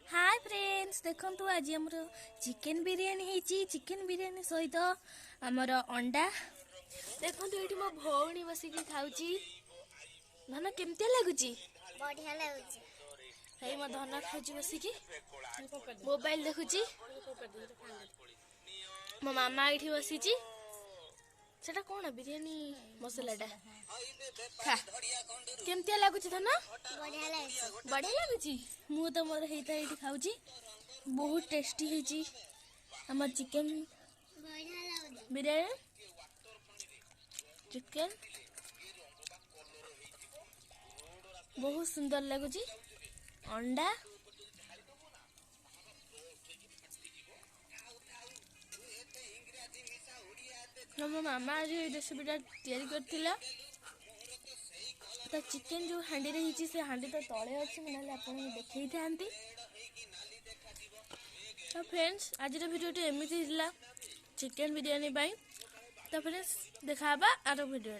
Hi friends देखंतु आज हमर चिकन बिरयानी हेची चिकन बिरयानी सहित हमर अंडा देखंतु एठी मो भौणी बसी की खाउची धन केमते लागुची बढ़िया लाଗୁଛି हेई मो धन खाउची बसी की मोबाइल देखुची मो मामा एठी बसीची सेटा कोन बिरयानी मसालाटा खा केमते लागुची धन बढ़िया लाଗୁଛି बढ़िया लागुची मु तो मोर हेता एठी खाउची बहुत टेस्टी हेची हमर चिकन बढ़िया लाଗୁଛି बिरयानी चिकन बहुत सुंदर लगुची अंडा मो मामा आज रेसिपीटा तैयारी करथिला तो चिकन जो हांडी रे हिची से हांडी तो तळे अछि नले आपण देखै थांती तो फ्रेंड्स आज रे वीडियो एमिति हिला चिकन बिरयानी बाई तो फ्रेंड्स देखाबा आरो वीडियो।